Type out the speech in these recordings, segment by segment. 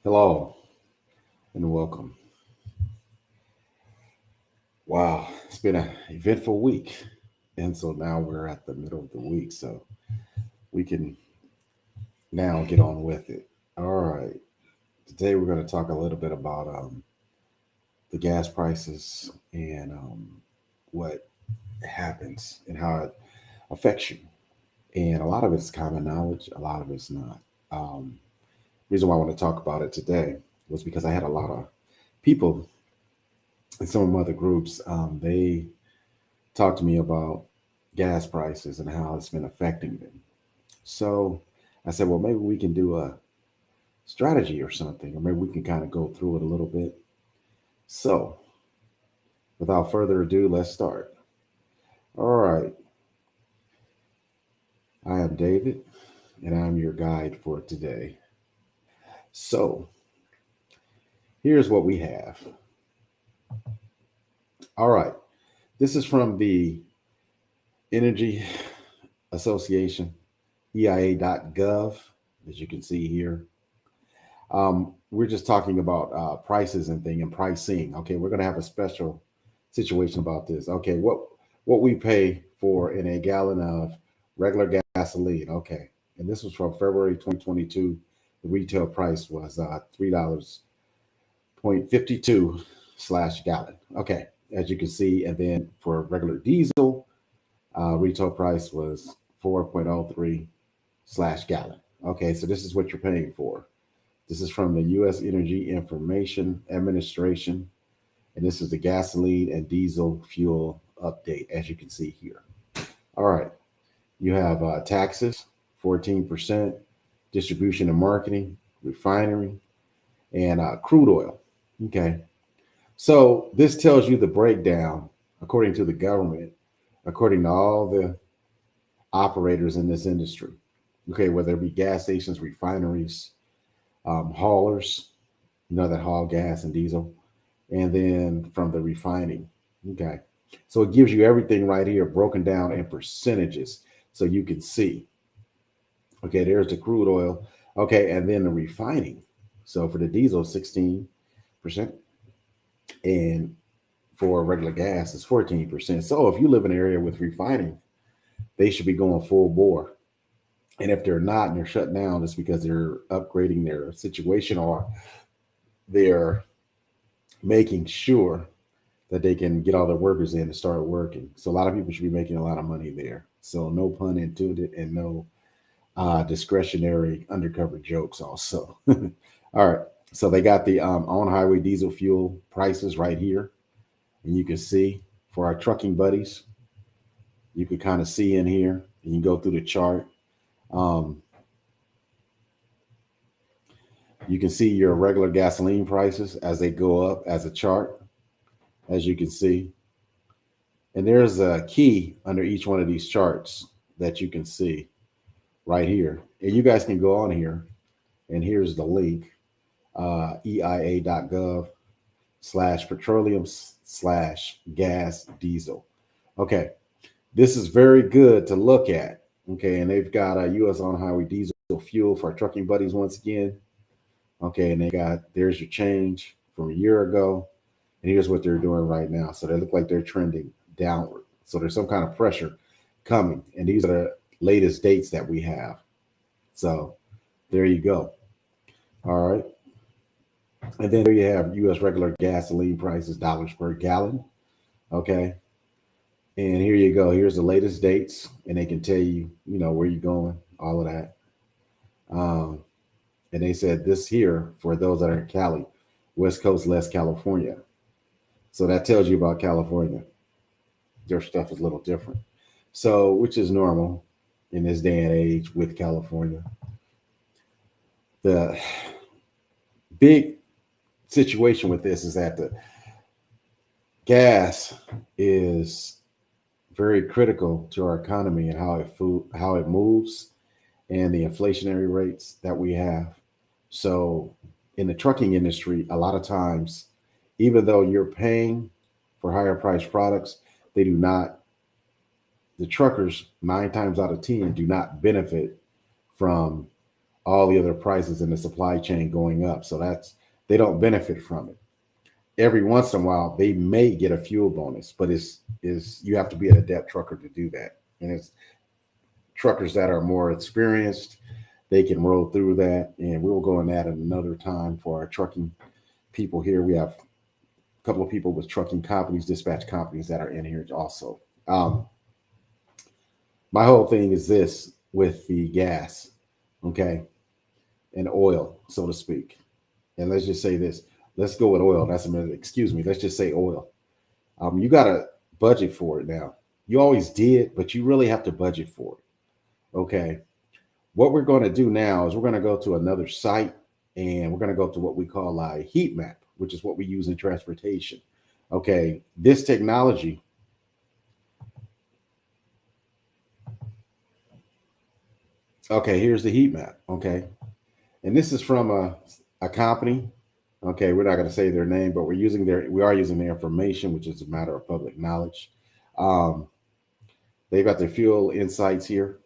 Hello and welcome. Wow, it's been an eventful week. And so now we're at the middle of the week, so we can now get on with it. All right. Today we're going to talk a little bit about the gas prices and what happens and how it affects you. And a lot of it's common knowledge, a lot of it's not. Um, Reason why I want to talk about it today was because I had a lot of people in some of my other groups. They talked to me about gas prices and how it's been affecting them. So I said, well, maybe we can do a strategy or something, or maybe we can kind of go through it a little bit. So without further ado, let's start. All right. I am David, and I'm your guide for today. So here's what we have. All right. This is from the Energy Association, EIA.gov, as you can see here. We're just talking about prices and thing and pricing. Okay, we're going to have a special situation about this. Okay, what we pay for in a gallon of regular gasoline. Okay, and this was from February 2022. The retail price was $3.52 slash gallon. Okay, as you can see, and then for regular diesel, retail price was 4.03 slash gallon. Okay, so this is what you're paying for. This is from the U.S. Energy Information Administration, and this is the gasoline and diesel fuel update, as you can see here. All right, you have taxes, 14%, distribution and marketing, refinery, and crude oil. Okay, so this tells you the breakdown according to the government, according to all the operators in this industry. Okay, whether it be gas stations, refineries, haulers, that haul gas and diesel, and then from the refining. Okay. So it gives you everything right here broken down in percentages so you can see. Okay, there's the crude oil. Okay, and then the refining. So for the diesel, 16%, and for regular gas, it's 14%. So if you live in an area with refining, they should be going full bore. And if they're not and they're shut down, it's because they're upgrading their situation or they're making sure that they can get all their workers in to start working. So a lot of people should be making a lot of money there. So no pun intended and no discretionary undercover jokes also. All right. So they got the on highway diesel fuel prices right here. And you can see for our trucking buddies, you can kind of see in here and you can go through the chart. Um, you can see your regular gasoline prices as they go up as a chart, as you can see. And there's a key under each one of these charts that you can see right here. And you guys can go on here, and here's the link, EIA.gov slash petroleum slash gas diesel. Okay, this is very good to look at. Okay, and they've got a U.S. on highway diesel fuel for our trucking buddies once again. Okay, and they got, there's your change from a year ago. And here's what they're doing right now. So they look like they're trending downward. So there's some kind of pressure coming. And these are the latest dates that we have. So there you go. All right. And then there you have US regular gasoline prices, dollars per gallon. Okay. And here you go. Here's the latest dates. And they can tell you, where you're going, all of that. Um, and they said this here for those that are in Cali, West Coast, less California. So that tells you about California. Their stuff is a little different. So, which is normal in this day and age with California. The big situation with this is that the gas is very critical to our economy and how it moves and the inflationary rates that we have. So, in the trucking industry, a lot of times, even though you're paying for higher priced products, they do not, the truckers, 9 times out of 10, do not benefit from all the other prices in the supply chain going up. So they don't benefit from it. Every once in a while, they may get a fuel bonus, but is you have to be an adept trucker to do that. And it's truckers that are more experienced, they can roll through that. And we'll go in that at another time for our trucking people here. We have a couple of people with trucking companies, dispatch companies that are in here also. My whole thing is this with the gas, okay, and oil, so to speak. And let's just say this. Let's go with oil. That's a minute. Excuse me. Let's just say oil. You got to budget for it now. You always did, but you really have to budget for it. Okay. What we're going to do now is we're going to go to another site and we're going to go to what we call a heat map, which is what we use in transportation. Okay. This technology. Okay. Here's the heat map. Okay. And this is from a company. Okay, we're not going to say their name, but we are using their information, which is a matter of public knowledge. They've got their fuel insights here.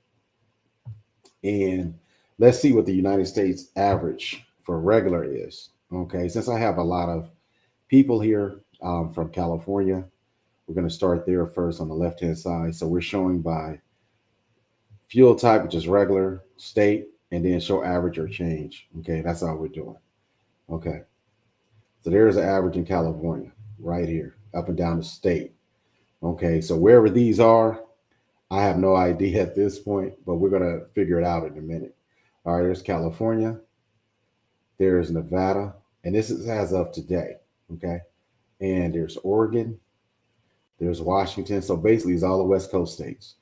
And let's see what the United States average for regular is. Okay, since I have a lot of people here from California, we're going to start there first on the left-hand side. So we're showing by fuel type, which is regular, state, and then show average or change. Okay, that's all we're doing. Okay. So there's an average in California right here, up and down the state. Okay, so wherever these are, I have no idea at this point, but we're going to figure it out in a minute. All right, there's California. There's Nevada. And this is as of today. Okay, and there's Oregon. There's Washington. So basically, it's all the West Coast states.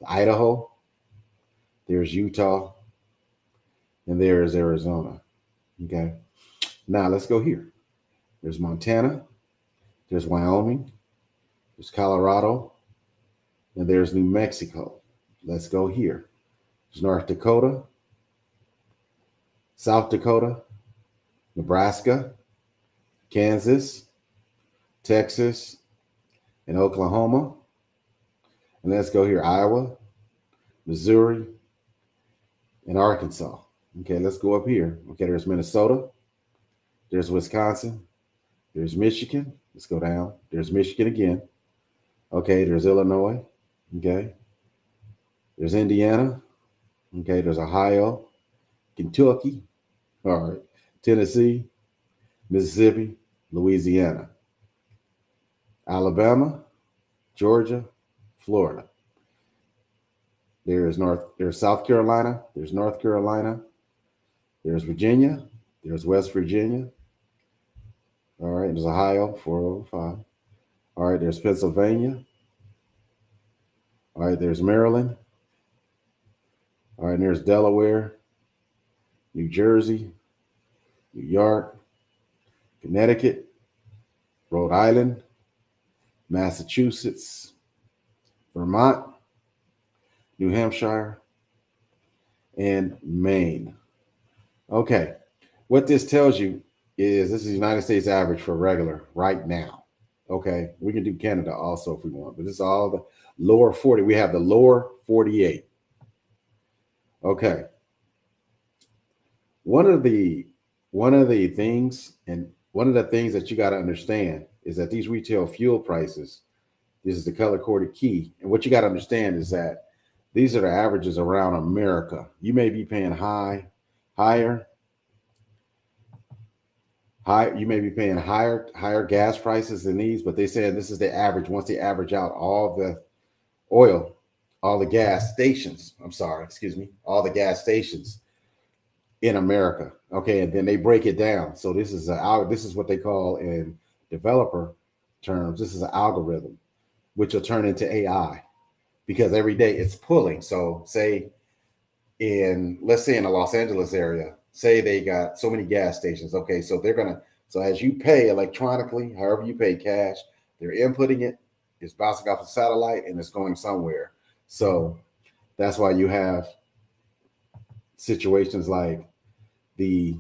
Idaho. There's Utah. And there's Arizona. Okay, now let's go here. There's Montana, there's Wyoming, there's Colorado, and there's New Mexico. Let's go here. There's North Dakota, South Dakota, Nebraska, Kansas, Texas, and Oklahoma. And let's go here, Iowa, Missouri, and Arkansas. Okay, let's go up here. Okay, there's Minnesota, there's Wisconsin, there's Michigan. Let's go down. There's Michigan again. Okay, there's Illinois. Okay. There's Indiana. Okay, there's Ohio, Kentucky. All right. Tennessee, Mississippi, Louisiana, Alabama, Georgia, Florida. There's South Carolina, there's North Carolina, there's Virginia, there's West Virginia. All right, there's Ohio, 405. All right, there's Pennsylvania. All right, there's Maryland. All right, and there's Delaware, New Jersey, New York, Connecticut, Rhode Island, Massachusetts, Vermont, New Hampshire, and Maine. Okay, what this tells you is this is the United States average for regular right now. Okay, we can do Canada also if we want, but this is all the lower 40. We have the lower 48. Okay. One of the things that you got to understand is that these retail fuel prices, this is the color-coded key. And what you got to understand is that these are the averages around America. You may be paying higher. You may be paying higher gas prices than these, but they say this is the average. Once they average out all the oil, all the gas stations, all the gas stations in America. Okay, and then they break it down. So this is what they call in developer terms, this is an algorithm, which will turn into AI because every day it's pulling. So let's say in the Los Angeles area, say they got so many gas stations. Okay, so so as you pay electronically, however you pay cash, they're inputting it, it's bouncing off a satellite and it's going somewhere. So that's why you have situations like these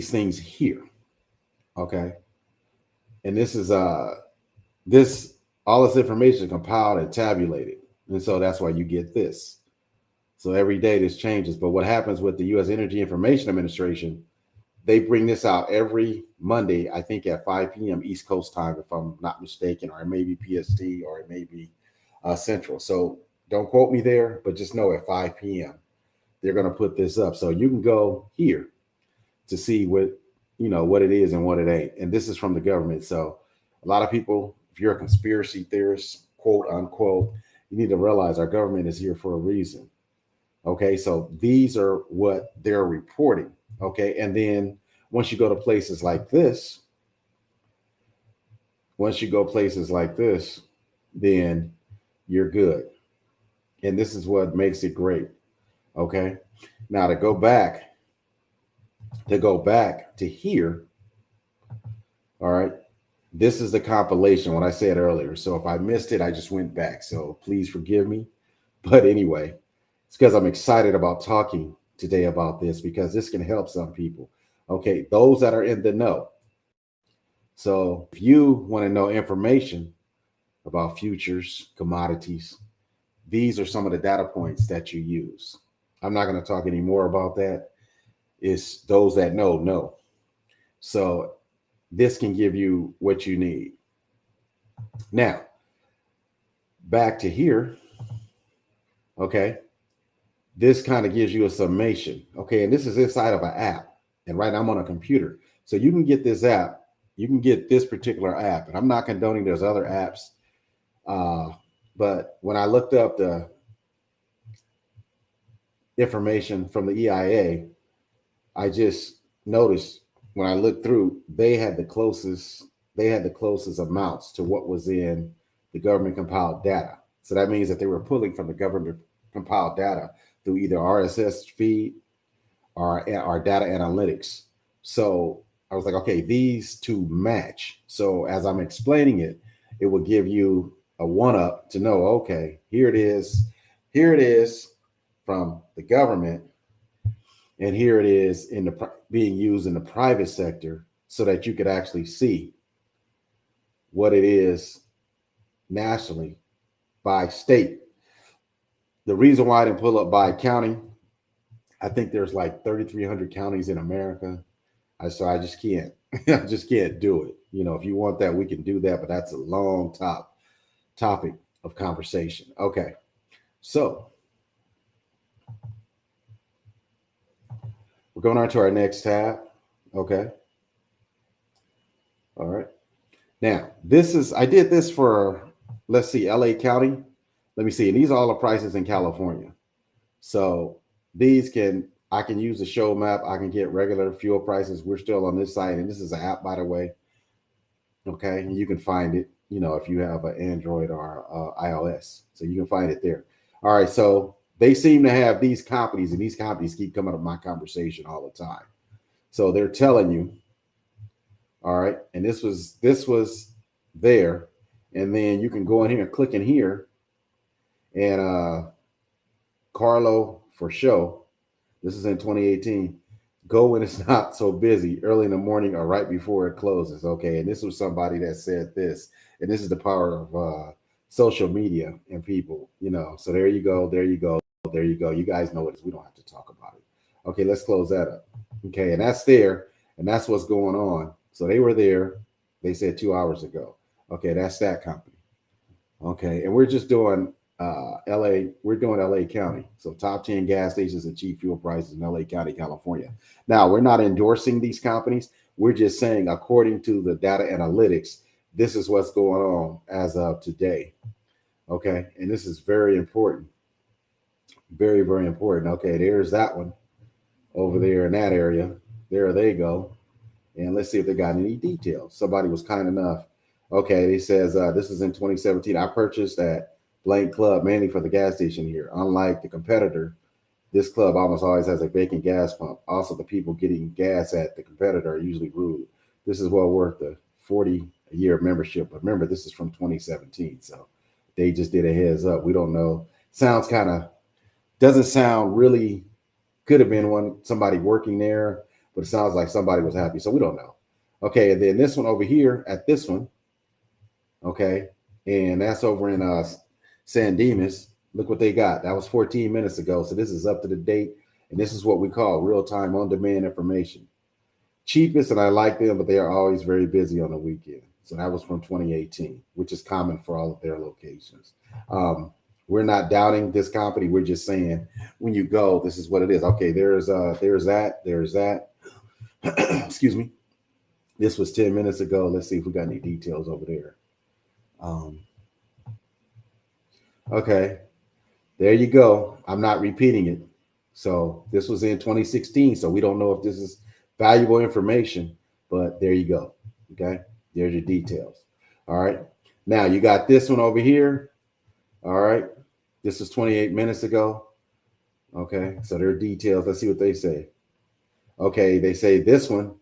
things here. Okay. And this is all this information is compiled and tabulated. And so that's why you get this. So every day this changes. But what happens with the U.S. Energy Information Administration, they bring this out every Monday, I think at 5 p.m. East Coast time, if I'm not mistaken, or it may be PST, or it may be Central. So don't quote me there, but just know at 5 p.m. they're going to put this up. So you can go here to see what it is and what it ain't. And this is from the government. So a lot of people, if you're a conspiracy theorist, quote unquote, you need to realize our government is here for a reason. Okay, so these are what they're reporting. Okay, and then once you go to places like this, then you're good. And this is what makes it great. Okay, now to go back to here, all right, this is the compilation, what I said earlier. So if I missed it, I just went back. So please forgive me. But anyway, it's because I'm excited about talking today about this, because this can help some people. Okay, those that are in the know. So if you want to know information about futures, commodities, these are some of the data points that you use. I'm not going to talk any more about that. It's those that know. So this can give you what you need. Now, back to here. Okay. This kind of gives you a summation. Okay. And this is inside of an app. And right now I'm on a computer. So you can get this app. You can get this particular app. And I'm not condoning there's other apps. But when I looked up the information from the EIA, I just noticed when I looked through, they had the closest amounts to what was in the government compiled data. So that means that they were pulling from the government compiled data through either RSS feed or data analytics. So I was like, okay, these two match. So as I'm explaining it, it will give you a one-up to know, okay, here it is from the government, and here it is being used in the private sector, so that you could actually see what it is nationally by state. The reason why I didn't pull up by county, I think there's like 3,300 counties in America. So I just can't, I just can't do it. If you want that, we can do that, but that's a long topic of conversation. Okay. So we're going on to our next tab. Okay. All right. Now, I did this for, let's see, LA County. Let me see. And these are all the prices in California. So I can use the show map. I can get regular fuel prices. We're still on this site. And this is an app, by the way. Okay. And you can find it, if you have an Android or iOS. So you can find it there. All right. So they seem to have these companies, and these companies keep coming up in my conversation all the time. So they're telling you, all right, and this was there, and then you can go in here and click in here, and Carlo for show. This is in 2018. Go when it's not so busy, early in the morning or right before it closes. Okay, and this was somebody that said this, and this is the power of social media and people. So there you go. You guys know it is. We don't have to talk about it. Okay, let's close that up. Okay, and that's there, and that's what's going on. So they were there. They said 2 hours ago. Okay, that's that company. Okay, and we're just doing LA. We're doing LA County. So top 10 gas stations and cheap fuel prices in LA County, California. Now, we're not endorsing these companies. We're just saying, according to the data analytics, this is what's going on as of today. Okay, and this is very important. Very, very important. Okay, there's that one over there in that area. There they go. And let's see if they got any details. Somebody was kind enough. Okay, he says, this is in 2017. I purchased at blank club mainly for the gas station here. Unlike the competitor, this club almost always has a vacant gas pump. Also, the people getting gas at the competitor are usually rude. This is well worth the 40 a year membership. But remember, this is from 2017. So they just did a heads up. We don't know. Doesn't sound really, could have been somebody working there, but it sounds like somebody was happy. So we don't know. Okay, and then this one over here at this one, okay, and that's over in San Dimas. Look what they got. That was 14 minutes ago. So this is up to the date. And this is what we call real-time on-demand information. Cheapest, and I like them, but they are always very busy on the weekend. So that was from 2018, which is common for all of their locations. We're not doubting this company. We're just saying when you go, this is what it is. Okay, there's that. Excuse me. This was 10 minutes ago. Let's see if we got any details over there. Okay, there you go. I'm not repeating it. So this was in 2016. So we don't know if this is valuable information, but there you go. Okay, there's your details. All right. Now you got this one over here. All right. This is 28 minutes ago. Okay, so their details. Let's see what they say. Okay, they say this one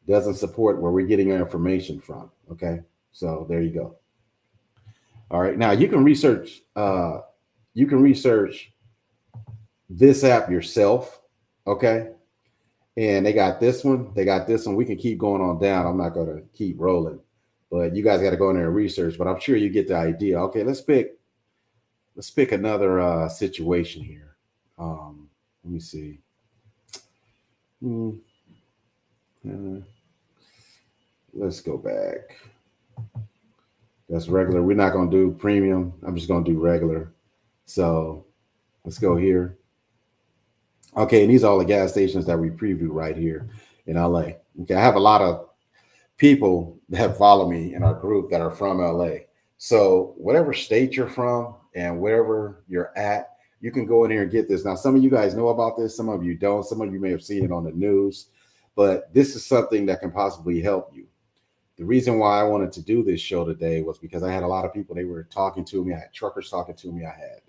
doesn't support where we're getting our information from. Okay, so there you go. All right, now you can research. You can research this app yourself. Okay, and they got this one. They got this one. We can keep going on down. I'm not going to keep rolling, but you guys got to go in there and research. But I'm sure you get the idea. Okay, let's pick another situation here. Let me see. Let's go back. That's regular. We're not going to do premium. I'm just going to do regular. So let's go here. Okay, and these are all the gas stations that we preview right here in LA. Okay, I have a lot of people that follow me in our group that are from LA. So whatever state you're from and wherever you're at, you can go in here and get this. Now, some of you guys know about this. Some of you don't. Some of you may have seen it on the news, but this is something that can possibly help you. The reason why I wanted to do this show today was because I had a lot of people, they were talking to me. I had truckers talking to me. I had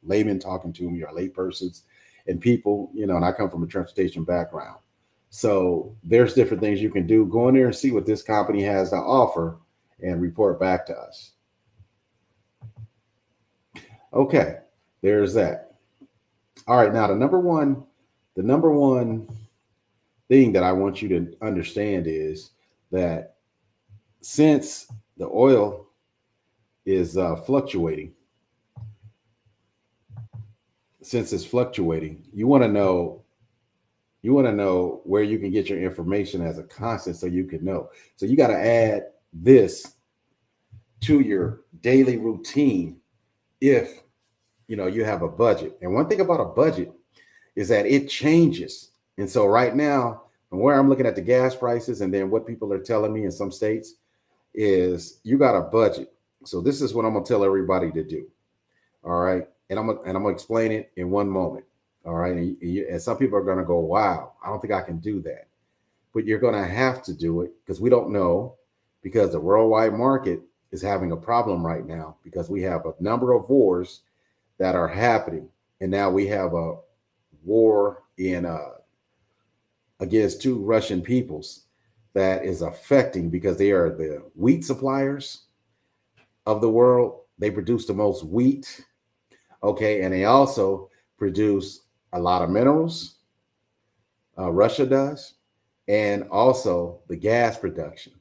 laymen talking to me, or laypersons, and people, and I come from a transportation background. So there's different things you can do. Go in there and see what this company has to offer and report back to us. Okay, there's that. All right, now the number one thing that I want you to understand is that since the oil is fluctuating, you want to know where you can get your information as a constant, so you can know. So you got to add this to your daily routine if you have a budget. And one thing about a budget is that it changes. And so right now, from where I'm looking at the gas prices and then what people are telling me in some states, is you got a budget. So this is what I'm gonna tell everybody to do. All right, and I'm gonna explain it in one moment. All right, and some people are gonna go, "Wow, I don't think I can do that," but you're gonna have to do it because we don't know, because the worldwide market is having a problem right now because we have a number of wars that are happening, and now we have a war in against two Russian peoples that is affecting, because they are the wheat suppliers of the world. They produce the most wheat. Okay, and they also produce a lot of minerals. Russia does, and also the gas production.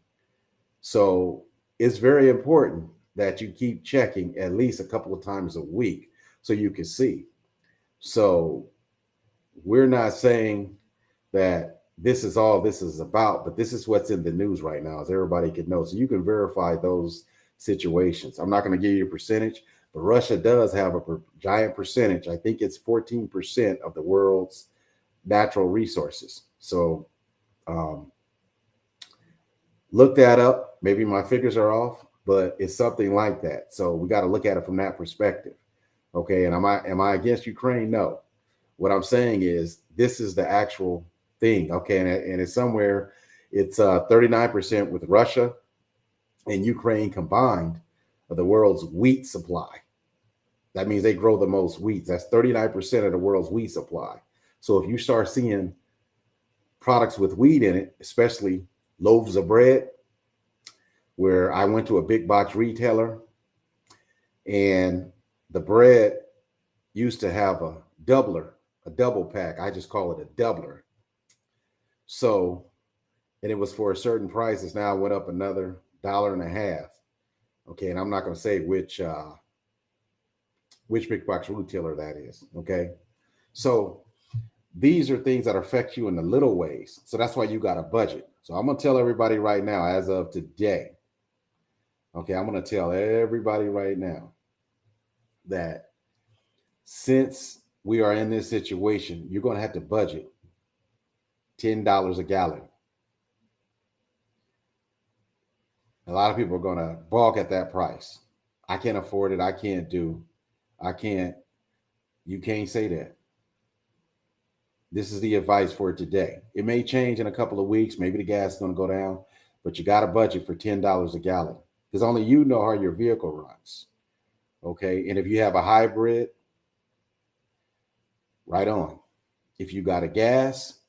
So it's very important that you keep checking at least a couple of times a week so you can see. So we're not saying that this is all this is about, but this is what's in the news right now, as everybody can know. So you can verify those situations. I'm not going to give you a percentage, but Russia does have a giant percentage. I think it's 14% of the world's natural resources. So look that up. Maybe my figures are off, but it's something like that. So we got to look at it from that perspective. Okay, and am I against Ukraine? No. What I'm saying is this is the actual thing. Okay, and it's somewhere, it's 39% with Russia and Ukraine combined of the world's wheat supply. That means they grow the most wheat. That's 39% of the world's wheat supply. So if you start seeing products with wheat in it, especially loaves of bread, where I went to a big box retailer and the bread used to have a double pack. I just call it a doubler. So, and it was for a certain price. It's now went up another $1.50. Okay, and I'm not going to say which which big box retailer that is. Okay. So these are things that affect you in the little ways. So that's why you got a budget. So I'm going to tell everybody right now, as of today, okay, I'm going to tell everybody right now that since we are in this situation, you're going to have to budget $10 a gallon. A lot of people are going to balk at that price. I can't afford it. I can't. You can't say that. This is the advice for today. It may change in a couple of weeks. Maybe the gas is going to go down, but you got to budget for $10 a gallon because only you know how your vehicle runs. Okay. And if you have a hybrid, right on. If you got a gas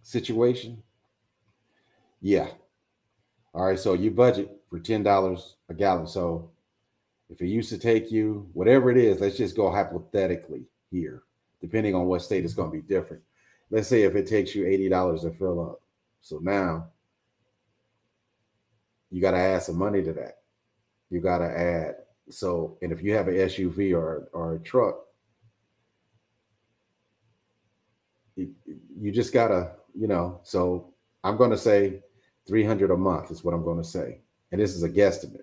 situation, yeah. All right. So you budget for $10 a gallon. So if it used to take you, whatever it is, let's just go hypothetically here, depending on what state it's going to be different. Let's say if it takes you $80 to fill up. So now you got to add some money to that. You got to add. So, and if you have an SUV or a truck, you just got to, so I'm going to say $300 a month is what I'm going to say. And this is a guesstimate.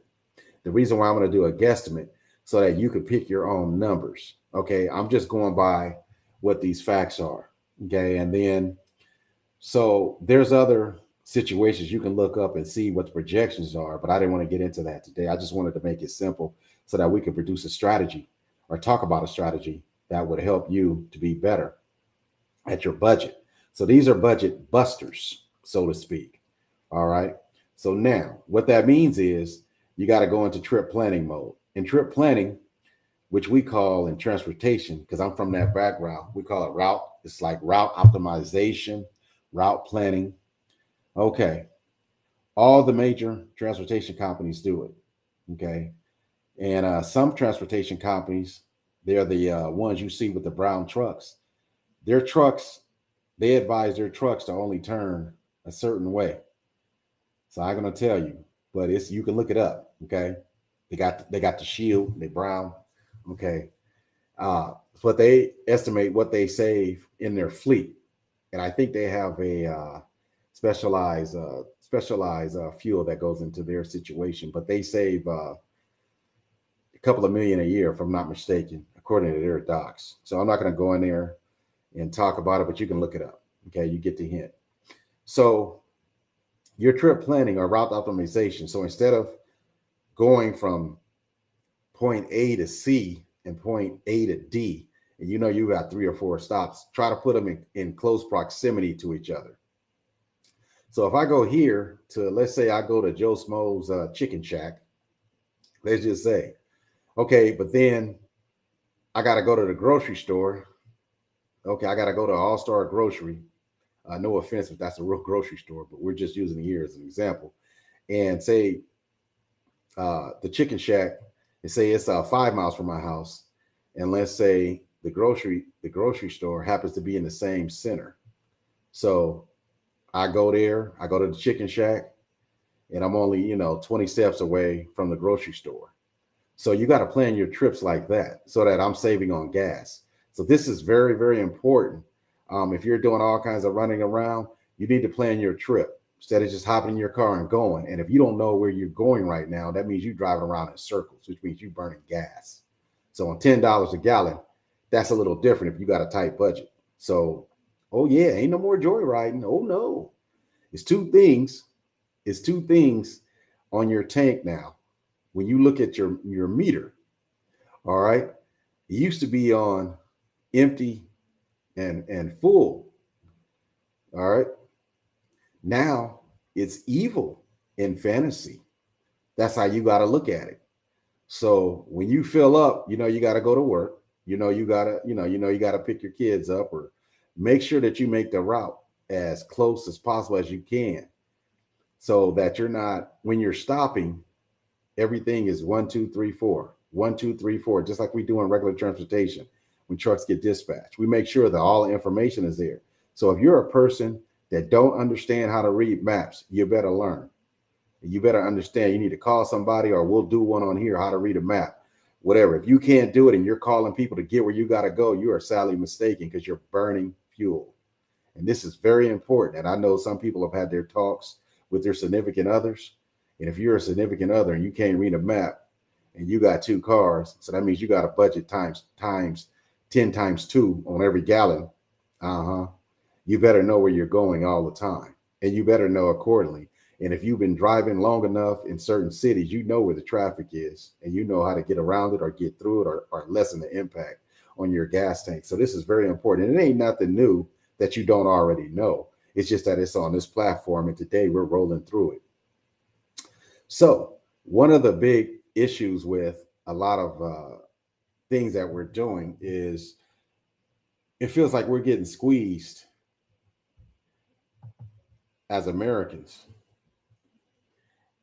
The reason why I'm going to do a guesstimate so that you can pick your own numbers. Okay. I'm just going by what these facts are. Okay. And then, so there's other situations you can look up and see what the projections are, but I didn't want to get into that today. I just wanted to make it simple so that we can produce a strategy or talk about a strategy that would help you to be better at your budget. So these are budget busters, so to speak. All right. So now what that means is, you got to go into trip planning mode. In trip planning, which we call in transportation, because I'm from that background, we call it route. It's like route optimization, route planning. Okay. All the major transportation companies do it. Okay. And some transportation companies, they're the ones you see with the brown trucks. Their trucks, they advise their trucks to only turn a certain way. So I'm going to tell you. But you can look it up. Okay. They got the shield, they brown. Okay. But they estimate what they save in their fleet. And I think they have a specialized fuel that goes into their situation, but they save a couple of million a year, if I'm not mistaken, according to their docs. So I'm not going to go in there and talk about it, but you can look it up. Okay. You get the hint. So your trip planning or route optimization. So instead of going from point A to C and point A to D, and you got 3 or 4 stops, try to put them in close proximity to each other. So if I go here to, let's say I go to Joe Schmo's Chicken Shack, let's just say, okay, but then I got to go to the grocery store. Okay, I got to go to All-Star Grocery. No offense if that's a real grocery store, but we're just using it here as an example. And say the Chicken Shack, and say it's 5 miles from my house. And let's say the grocery store happens to be in the same center. So I go there, I go to the Chicken Shack, and I'm only, 20 steps away from the grocery store. So you got to plan your trips like that so that I'm saving on gas. So this is very, very important. If you're doing all kinds of running around, you need to plan your trip instead of just hopping in your car and going. And if you don't know where you're going right now, that means you're driving around in circles, which means you're burning gas. So on $10 a gallon, that's a little different if you got a tight budget. So, oh yeah, ain't no more joyriding. Oh no. It's two things on your tank now. When you look at your meter, all right, it used to be on empty and full. All right. Now it's evil in fantasy. That's how you got to look at it. So when you fill up, you got to go to work. You got to pick your kids up, or make sure that you make the route as close as possible as you can, so that you're not, when you're stopping, everything is 1, 2, 3, 4, 1, 2, 3, 4, just like we do in regular transportation. When trucks get dispatched, we make sure that all the information is there. So if you're a person that don't understand how to read maps, you better learn. You better understand you need to call somebody, or we'll do one on here, how to read a map, whatever. If you can't do it and you're calling people to get where you got to go, you are sadly mistaken, because you're burning fuel. And this is very important. And I know some people have had their talks with their significant others. And if you're a significant other and you can't read a map and you got two cars, so that means you got a budget times 10 times 2 on every gallon. You better know where you're going all the time, and you better know accordingly. And if you've been driving long enough in certain cities, you know where the traffic is, and you know how to get around it or get through it, or lessen the impact on your gas tank. So this is very important. And it ain't nothing new that you don't already know. It's just that it's on this platform, and today we're rolling through it. So one of the big issues with a lot of things that we're doing is it feels like we're getting squeezed as Americans.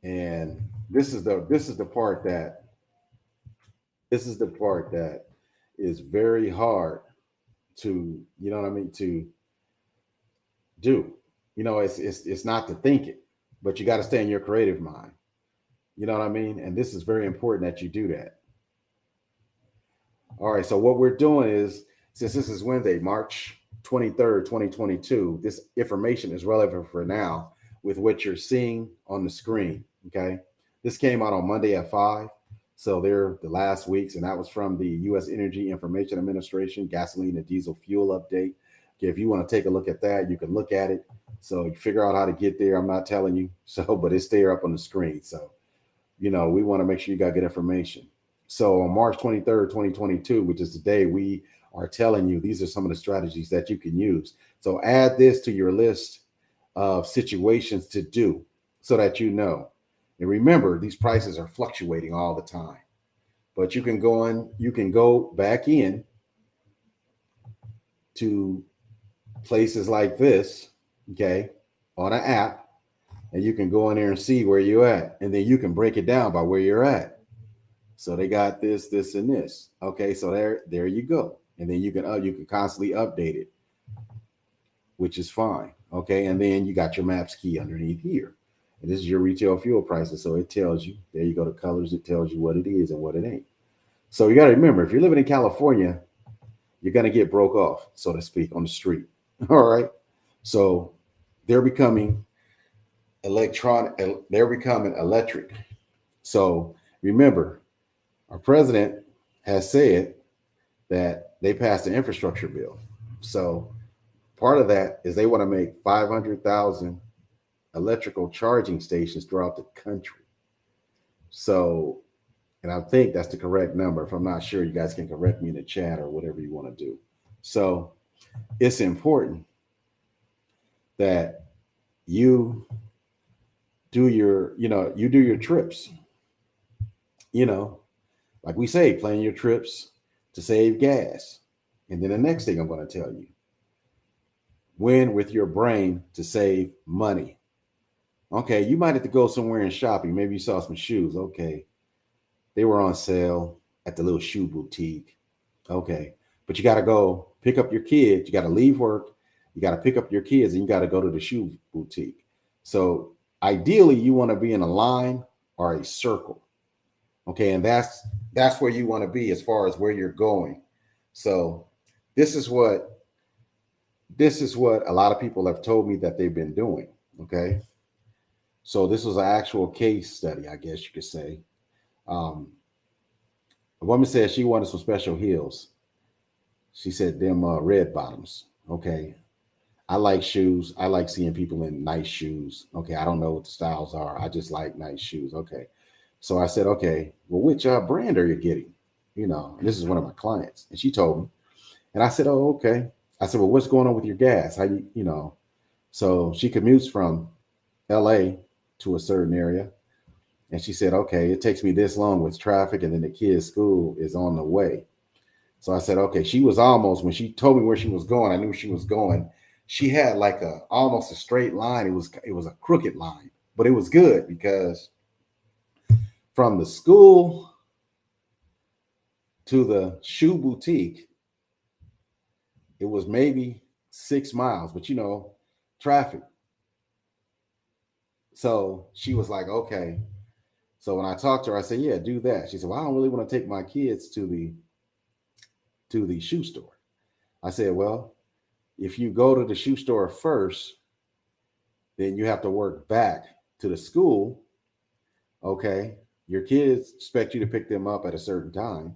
And this is the part that is very hard to, you know what I mean, to do. You know, it's not to think it, but you got to stay in your creative mind. You know what I mean? And this is very important that you do that. All right. So what we're doing is, since this is Wednesday, March 23rd, 2022, this information is relevant for now with what you're seeing on the screen. Okay. This came out on Monday at 5. So they're the last weeks, and that was from the U.S. Energy Information Administration gasoline and diesel fuel update. Okay, if you want to take a look at that, you can look at it. So you figure out how to get there. I'm not telling you. So, but it's there up on the screen. So, you know, we want to make sure you got good information. So on March 23rd, 2022, which is the day, we are telling you these are some of the strategies that you can use. So add this to your list of situations to do so that you know. And remember, these prices are fluctuating all the time. But you can go back in to places like this, okay, on an app, and you can go in there and see where you're at. And then you can break it down by where you're at. So they got this, this, and this. Okay, so there you go. And then you can constantly update it, which is fine. Okay, and then you got your maps key underneath here. And this is your retail fuel prices. So it tells you, there you go, the colors, it tells you what it is and what it ain't. So you got to remember, if you're living in California, you're going to get broke off, so to speak, on the street. All right. So they're becoming electric. So remember, our president has said that they passed an infrastructure bill. So part of that is they want to make 500,000 electrical charging stations throughout the country. So, and I think that's the correct number. If I'm not sure, you guys can correct me in the chat or whatever you want to do. So it's important that you do your trips. You know, like we say, plan your trips to save gas. And then the next thing I'm going to tell you, win with your brain to save money. Okay, you might have to go somewhere and shopping. Maybe you saw some shoes. Okay, they were on sale at the little shoe boutique. Okay, but you got to go pick up your kids. You got to leave work. You got to pick up your kids, and you got to go to the shoe boutique. So ideally, you want to be in a line or a circle. Okay, and that's where you want to be as far as where you're going. So this is what a lot of people have told me that they've been doing. Okay. So this was an actual case study, I guess you could say. A woman said she wanted some special heels. She said them red bottoms. Okay. I like shoes. I like seeing people in nice shoes. Okay. I don't know what the styles are. I just like nice shoes. Okay. So I said, okay, well, which brand are you getting? You know, and this is one of my clients. And she told me. And I said, oh, okay. I said, well, what's going on with your gas? How you know? So she commutes from LA to a certain area. And she said, okay, it takes me this long with traffic, and then the kids' school is on the way. So I said, okay, she was almost, when she told me where she was going, I knew she was going. She had like almost a straight line. It was a crooked line, but it was good because from the school to the shoe boutique, it was maybe 6 miles, but you know, traffic. So she was like, okay. So when I talked to her, I said, yeah, do that. She said, well, I don't really want to take my kids to the shoe store. I said, well, if you go to the shoe store first, then you have to work back to the school. Okay. Your kids expect you to pick them up at a certain time.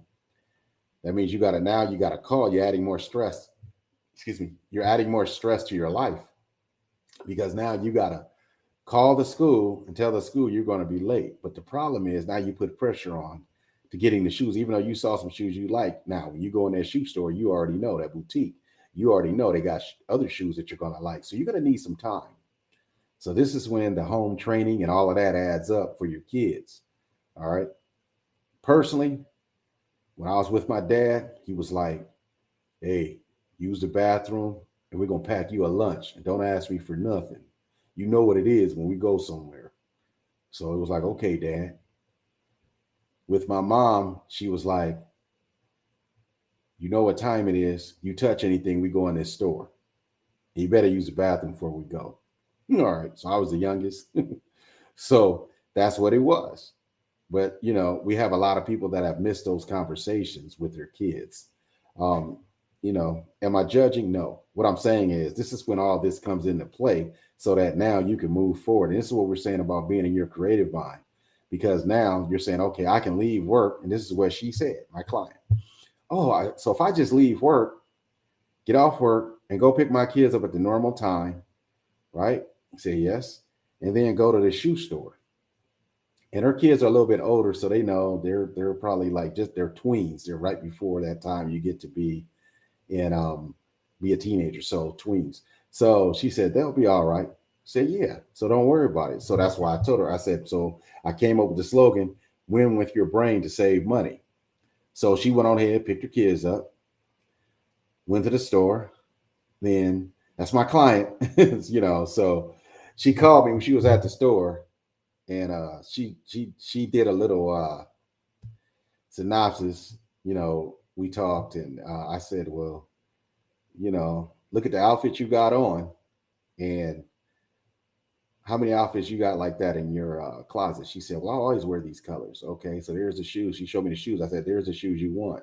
That means you got to call. You're adding more stress. Excuse me. You're adding more stress to your life because now you got to call the school and tell the school you're going to be late. But the problem is now you put pressure on to getting the shoes, even though you saw some shoes you like. Now, when you go in that shoe store, you already know that boutique. You already know they got other shoes that you're going to like. So you're going to need some time. So this is when the home training and all of that adds up for your kids. All right. Personally, when I was with my dad, he was like, hey, use the bathroom and we're going to pack you a lunch and don't ask me for nothing. You know what it is when we go somewhere. So it was like, okay, Dad. With my mom, she was like, you know what time it is. You touch anything, we go in this store. You better use the bathroom before we go. All right. So I was the youngest. So that's what it was. But, you know, we have a lot of people that have missed those conversations with their kids. Um, you know, am I judging? No. What I'm saying is this is when all this comes into play so that now you can move forward. And this is what we're saying about being in your creative mind, because now you're saying, okay, I can leave work. And this is what she said, my client. So if I just leave work, get off work and go pick my kids up at the normal time, right? Say yes. And then go to the shoe store. And her kids are a little bit older, so they know they're probably like they're tweens. They're right before that time you get to be a teenager. So tweens. So she said they'll be all right. I said yeah. So don't worry about it. So that's why I told her. I said so. I came up with the slogan: "Win with your brain to save money." So she went on ahead, picked her kids up, went to the store. Then that's my client, you know. So she called me when she was at the store, and she did a little synopsis. You know, we talked, and I said, well, you know, look at the outfit you got on, and how many outfits you got like that in your closet. She said, well, I always wear these colors. Okay, so there's the shoes. She showed me the shoes. I said, there's the shoes you want.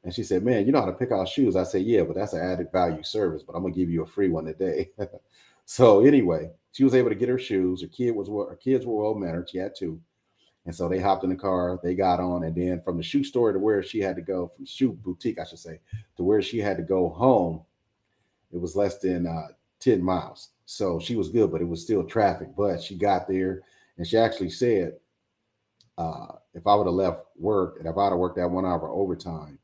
And she said, man, you know how to pick out shoes. I said, yeah, but that's an added value service, but I'm gonna give you a free one today. So anyway, she was able to get her shoes. Her kids were well mannered. She had two. And so they hopped in the car, they got on, and then from the shoe store to where she had to go, from shoe boutique, I should say, to where she had to go home, it was less than 10 miles. So she was good, but it was still traffic. But she got there and she actually said, if I would have left work and if I'd have worked that 1 hour overtime,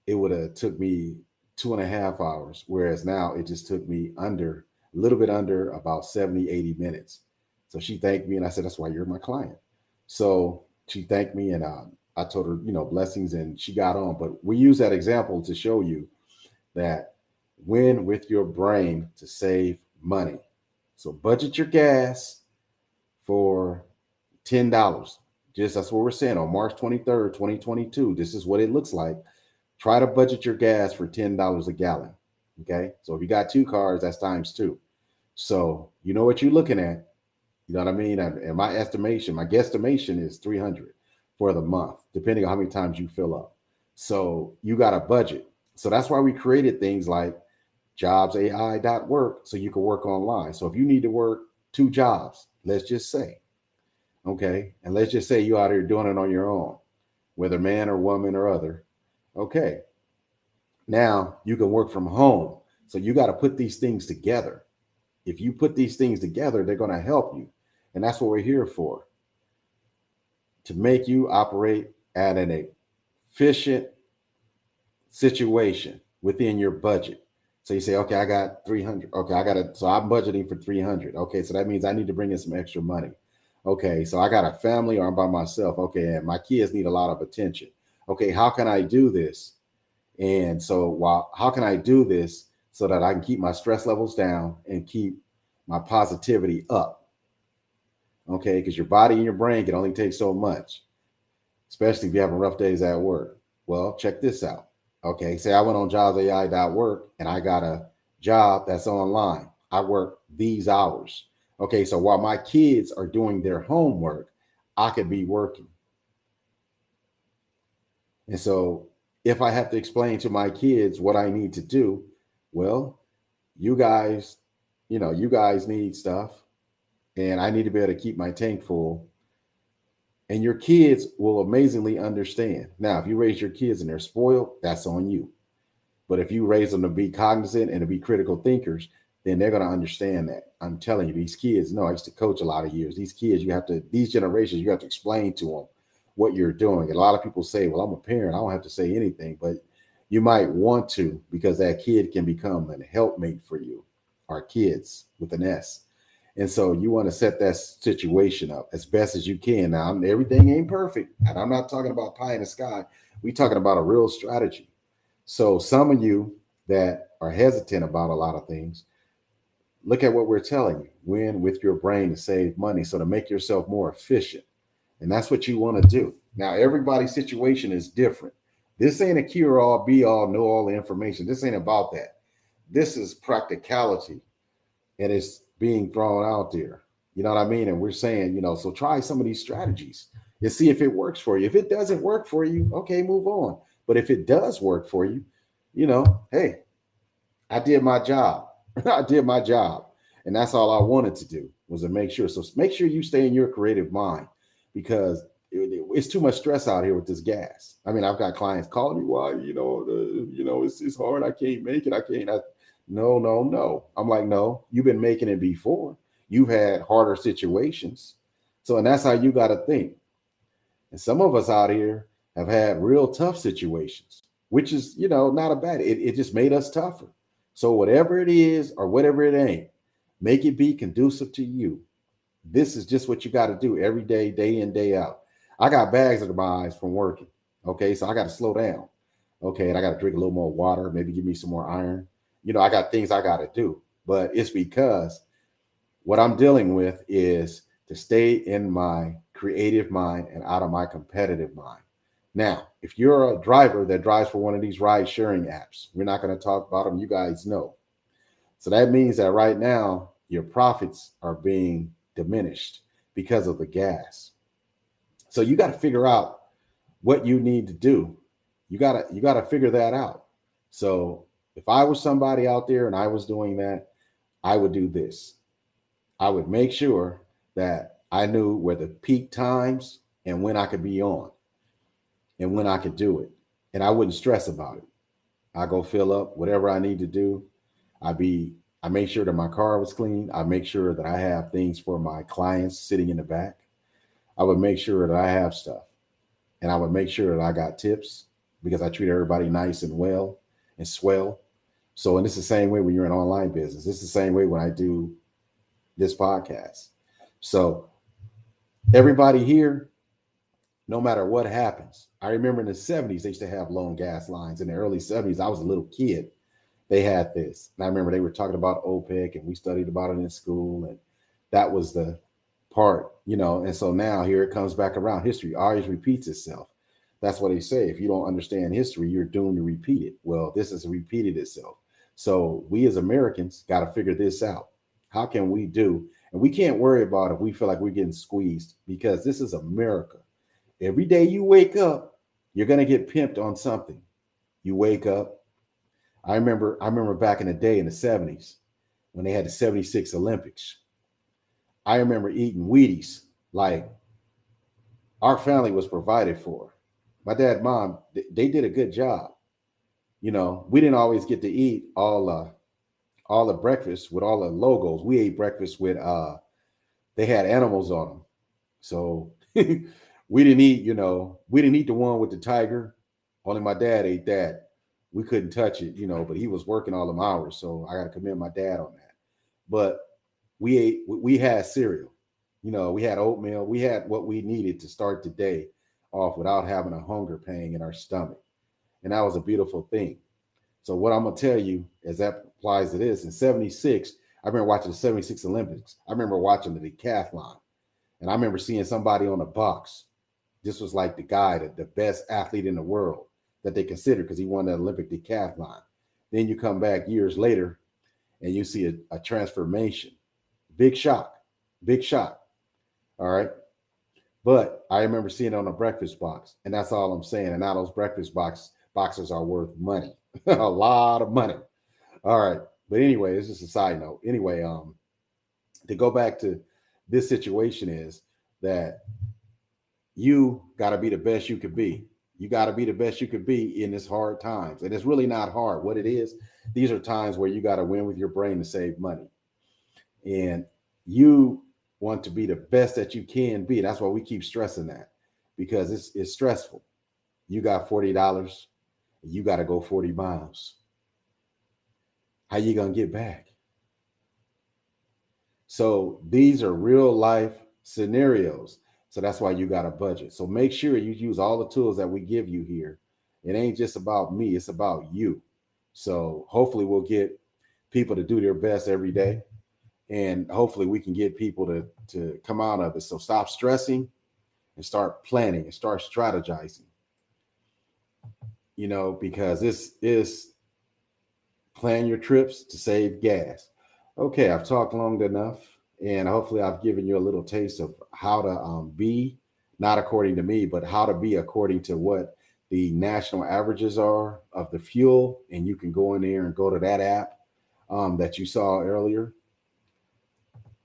it would have took me 2.5 hours. Whereas now it just took me a little bit under about 70, 80 minutes. So she thanked me and I said, that's why you're my client. So she thanked me and I told her, you know, blessings, and she got on. But we use that example to show you that win with your brain to save money. So budget your gas for $10. Just that's what we're saying on March 23rd, 2022. This is what it looks like. Try to budget your gas for $10 a gallon. Okay. So if you got two cars, that's times two. So you know what you're looking at. You know what I mean? And my guesstimation is 300 for the month, depending on how many times you fill up. So you got a budget. So that's why we created things like jobsai.work so you can work online. So if you need to work 2 jobs, let's just say, okay, and let's just say you're out here doing it on your own, whether man or woman or other. Okay, now you can work from home. So you got to put these things together. If you put these things together, they're going to help you. And that's what we're here for, to make you operate at an efficient situation within your budget. So you say, okay, I got 300. Okay, so I'm budgeting for 300. Okay, so that means I need to bring in some extra money. Okay, so I got a family or I'm by myself. Okay, and my kids need a lot of attention. Okay, how can I do this? And so how can I do this so that I can keep my stress levels down and keep my positivity up? Okay, because your body and your brain can only take so much, especially if you're having rough days at work. Well, check this out. Okay, say I went on jobsai.work and I got a job that's online. I work these hours. Okay, so while my kids are doing their homework, I could be working. And so if I have to explain to my kids what I need to do, well, you guys, you guys need stuff and I need to be able to keep my tank full. And your kids will amazingly understand. Now, if you raise your kids and they're spoiled, that's on you. But if you raise them to be cognizant and to be critical thinkers, then they're going to understand that. I'm telling you, these kids, no, I used to coach a lot of years. These kids, these generations, you have to explain to them what you're doing. And a lot of people say, well, I'm a parent. I don't have to say anything. But you might want to, because that kid can become a helpmate for you. Our kids with an S. And so you want to set that situation up as best as you can. Now, everything ain't perfect. And I'm not talking about pie in the sky. We're talking about a real strategy. So some of you that are hesitant about a lot of things, look at what we're telling you. Win with your brain to save money. So to make yourself more efficient. And that's what you want to do. Now, everybody's situation is different. This ain't a cure-all, be-all, know all the information. This ain't about that. This is practicality. And it's being thrown out there. You know what I mean? And we're saying, so try some of these strategies and see if it works for you. If it doesn't work for you, okay, move on. But if it does work for you, hey, I did my job. I did my job. And that's all I wanted to do was to make sure. So make sure you stay in your creative mind because it's too much stress out here with this gas. I mean, I've got clients calling me, why, it's hard. I can't make it. No. I'm like, no, you've been making it before. You've had harder situations. So, and that's how you got to think. And some of us out here have had real tough situations, which is, not a bad, it just made us tougher. So whatever it is or whatever it ain't, make it be conducive to you. This is just what you got to do every day, day in, day out. I got bags under my eyes from working. Okay. So I got to slow down. Okay. And I got to drink a little more water, maybe give me some more iron. I got things I got to do, but it's because what I'm dealing with is to stay in my creative mind and out of my competitive mind. Now, if you're a driver that drives for one of these ride sharing apps, we're not going to talk about them. You guys know. So that means that right now your profits are being diminished because of the gas. So you got to figure out what you need to do. You got to figure that out. So if I was somebody out there and I was doing that, I would do this. I would make sure that I knew where the peak times and when I could be on and when I could do it. And I wouldn't stress about it. I go fill up whatever I need to do. I make sure that my car was clean. I make sure that I have things for my clients sitting in the back. I would make sure that I have stuff. And I would make sure that I got tips because I treat everybody nice and well and swell. So, and it's the same way when you're in online business. It's the same way when I do this podcast. So everybody here, no matter what happens, I remember in the 70s, they used to have long gas lines. In the early 70s, I was a little kid. They had this. And I remember they were talking about OPEC and we studied about it in school. And that was the part, and so now here it comes back around. History always repeats itself. That's what they say. If you don't understand history, you're doomed to repeat it. Well, this has repeated itself. So we as Americans got to figure this out. How can we do? And we can't worry about if we feel like we're getting squeezed because this is America. Every day you wake up, you're going to get pimped on something. You wake up. I remember back in the day in the 70s when they had the 76 Olympics. I remember eating Wheaties like our family was provided for. My dad, mom, they did a good job. We didn't always get to eat all the breakfast with all the logos. We ate breakfast with they had animals on them. So we didn't eat the one with the tiger. Only my dad ate that. We couldn't touch it, but he was working all them hours. So I got to commend my dad on that. But we had cereal, we had oatmeal, we had what we needed to start the day off without having a hunger pang in our stomach. And that was a beautiful thing. So what I'm going to tell you as that applies to this in 76, I remember watching the 76 Olympics. I remember watching the decathlon and I remember seeing somebody on the box. This was like the guy, the best athlete in the world that they considered because he won the Olympic decathlon. Then you come back years later and you see a transformation. Big shock. Big shock. All right. But I remember seeing it on a breakfast box, and that's all I'm saying. And now those boxes are worth money, a lot of money. All right. But anyway, it's just a side note. Anyway, to go back to this situation is that you got to be the best you could be. You got to be the best you could be in this hard times. And it's really not hard. What it is, these are times where you got to win with your brain to save money. And you want to be the best that you can be. That's why we keep stressing that, because it's stressful. You got $40, you got to go 40 miles. How you going to get back? So these are real life scenarios. So that's why you got a budget. So make sure you use all the tools that we give you here. It ain't just about me, it's about you. So hopefully we'll get people to do their best every day. And hopefully we can get people to come out of it. So stop stressing and start planning and start strategizing. Because this is plan your trips to save gas. Okay, I've talked long enough, and hopefully I've given you a little taste of how to be, not according to me, but how to be according to what the national averages are of the fuel. And you can go in there and go to that app that you saw earlier.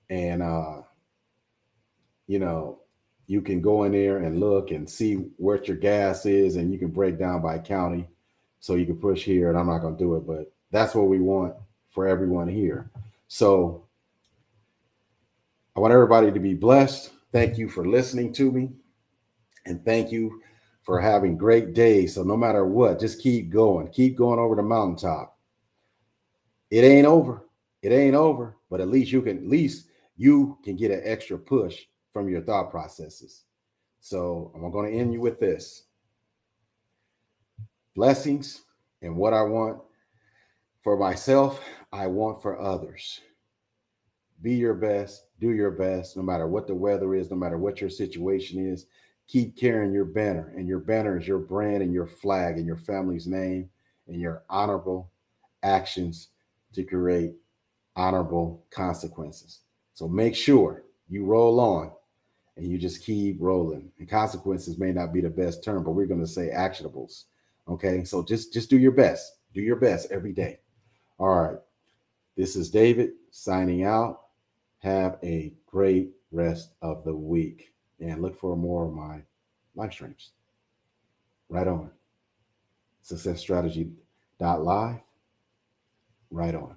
And, you can go in there and look and see what your gas is, and you can break down by county. So you can push here, and I'm not going to do it, but that's what we want for everyone here. So I want everybody to be blessed. Thank you for listening to me. And thank you for having great days. So no matter what, just keep going. Keep going over the mountaintop. It ain't over. It ain't over. But at least you can get an extra push from your thought processes. So I'm going to end you with this. Blessings, and what I want for myself, I want for others. Be your best, do your best, no matter what the weather is, no matter what your situation is. Keep carrying your banner, and your banner is your brand and your flag and your family's name and your honorable actions to create honorable consequences. So make sure you roll on and you just keep rolling. And consequences may not be the best term, but we're going to say actionables. Okay, so just do your best. Do your best every day. All right. This is David signing out. Have a great rest of the week, and look for more of my live streams. Right on. SuccessStrategy.live. Right on.